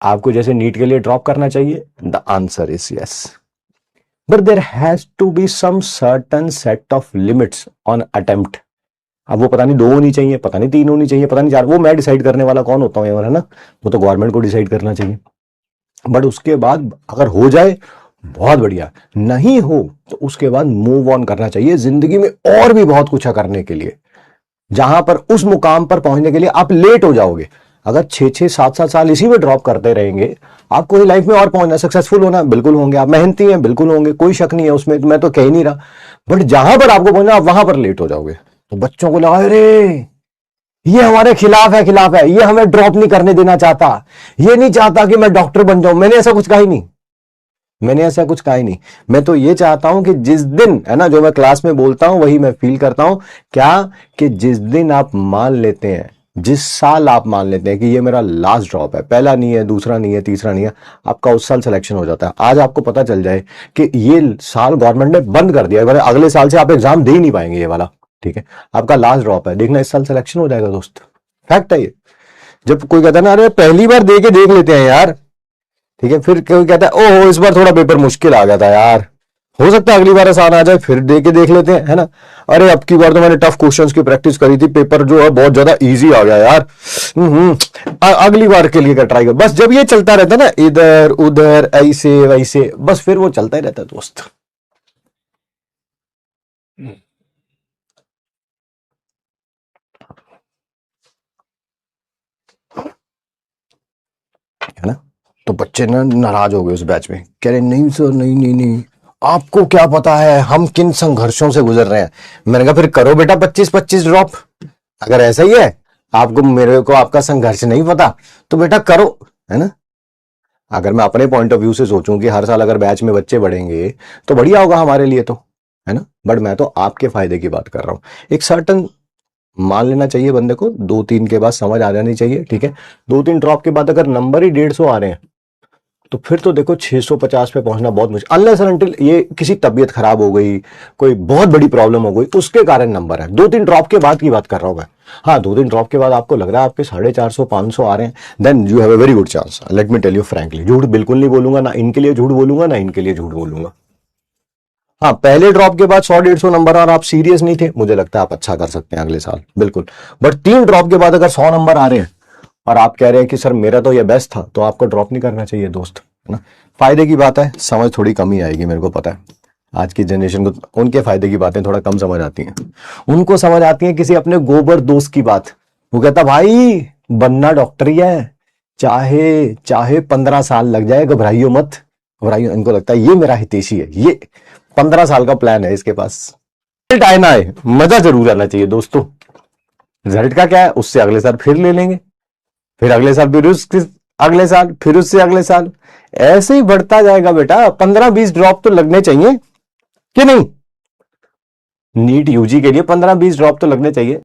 आपको जैसे नीट के लिए ड्रॉप करना चाहिए? The answer is yes, but there has to be some certain set of limits on attempt. अब वो पता नहीं 2 होनी चाहिए, पता नहीं 3 होनी चाहिए, पता नहीं 4, वो मैं डिसाइड करने वाला कौन होता हूँ, है ना? वो तो गवर्नमेंट को डिसाइड करना चाहिए। बट उसके बाद अगर हो जाए बहुत बढ़िया, नहीं हो तो उसके बाद मूव ऑन करना चाहिए। जिंदगी में और भी बहुत कुछ है करने के लिए, जहां पर उस मुकाम पर पहुंचने के लिए आप लेट हो जाओगे। अगर 6-6, 7-7 साल इसी में ड्रॉप करते रहेंगे, आपको लाइफ में और पहुंचना, सक्सेसफुल होना बिल्कुल होंगे, आप मेहनती हैं बिल्कुल होंगे, कोई शक नहीं है उसमें, मैं तो कह ही नहीं रहा। बट जहां पर आपको पहुंचना, आप वहां पर लेट हो जाओगे। तो बच्चों को लगा अरे ये हमारे खिलाफ है, ये हमें ड्रॉप नहीं करने देना चाहता, ये नहीं चाहता कि मैं डॉक्टर बन जाऊं। मैंने ऐसा कुछ कहा ही नहीं, मैंने ऐसा कुछ कहा ही नहीं। मैं तो ये चाहता हूं कि जिस दिन, है ना, जो मैं क्लास में बोलता हूं वही मैं फील करता हूं, क्या कि जिस दिन आप मान लेते हैं, जिस साल आप मान लेते हैं कि ये मेरा लास्ट ड्रॉप है, पहला नहीं है, दूसरा नहीं है, तीसरा नहीं है, आपका उस साल सिलेक्शन हो जाता है। आज आपको पता चल जाए कि ये साल गवर्नमेंट ने बंद कर दिया है, अगले साल से आप एग्जाम दे ही नहीं पाएंगे ये वाला, ठीक है, आपका लास्ट ड्रॉप है, देखना इस साल सिलेक्शन हो जाएगा दोस्त, फैक्ट है ये। जब कोई कहता है ना अरे पहली बार दे के देख लेते हैं यार, ठीक है, फिर कोई कहता है ओहो इस बार थोड़ा पेपर मुश्किल आ गया था यार, हो सकता है अगली बार आसान आ जाए, फिर दे के देख लेते हैं, है ना। अरे अब की बार तो मैंने टफ क्वेश्चंस की प्रैक्टिस करी थी, पेपर जो है बहुत ज्यादा इजी आ गया यार, अगली बार के लिए का ट्राई कर। बस जब ये चलता रहता है ना, इधर उधर ऐसे वैसे, बस फिर वो चलता ही रहता है दोस्त। है ना। तो बच्चे ना नाराज हो गए उस बैच में, कह रहे नहीं सर, नहीं नहीं नहीं, आपको क्या पता है हम किन संघर्षों से गुजर रहे हैं। मैंने कहा फिर करो बेटा 25-25 ड्रॉप, अगर ऐसा ही है, आपको मेरे को आपका संघर्ष नहीं पता तो बेटा करो, है ना। अगर मैं अपने पॉइंट ऑफ व्यू से सोचूं कि हर साल अगर बैच में बच्चे बढ़ेंगे तो बढ़िया होगा हमारे लिए, तो है ना। बट मैं तो आपके फायदे की बात कर रहा हूं। एक सर्टन मान लेना चाहिए बंदे को, 2-3 के बाद समझ आ जानी चाहिए, ठीक है। 2-3 ड्रॉप के बाद अगर नंबर ही 150 आ रहे हैं तो फिर तो देखो 650 पे पहुंचना बहुत मुश्किल, अनलेस एंड अनटिल ये किसी तबीयत खराब हो गई, कोई बहुत बड़ी प्रॉब्लम हो गई, उसके कारण नंबर है। 2-3 ड्रॉप के बाद की बात कर रहा हूं मैं। हाँ, 2-3 ड्रॉप के बाद आपको लग रहा है आपके 450-500 आ रहे हैं, then you have a very good chance. Let me tell you frankly, झूठ बिल्कुल नहीं बोलूंगा, ना इनके लिए झूठ बोलूंगा, ना इनके लिए झूठ बोलूंगा। हाँ, पहले ड्रॉप के बाद 100-150 नंबर और आप सीरियस नहीं थे, मुझे लगता है आप अच्छा कर सकते हैं अगले साल, बिल्कुल। बट 3 ड्रॉप के बाद अगर 100 नंबर आ रहे हैं और आप कह रहे हैं कि सर मेरा तो ये बेस्ट था, तो आपको ड्रॉप नहीं करना चाहिए दोस्त, है ना। फायदे की बात है, समझ थोड़ी कम ही आएगी, मेरे को पता है। आज की जनरेशन को उनके फायदे की बातें थोड़ा कम समझ आती हैं, उनको समझ आती है किसी अपने गोबर दोस्त की बात। वो कहता भाई बनना डॉक्टर ही है, चाहे चाहे 15 साल लग जाए, घबराइयो मत, घबराइयो। इनको लगता है ये मेरा हितैषी है, ये 15 साल का प्लान है इसके पास। रिजल्ट आए ना आए, मजा जरूर आना चाहिए दोस्तों। रिजल्ट का क्या है, उससे अगले साल फिर ले लेंगे, फिर अगले साल फिर उसके अगले साल, फिर उससे अगले साल, ऐसे ही बढ़ता जाएगा बेटा। 15-20 ड्रॉप तो लगने चाहिए कि नहीं? नीट यूजी के लिए 15-20 ड्रॉप तो लगने चाहिए।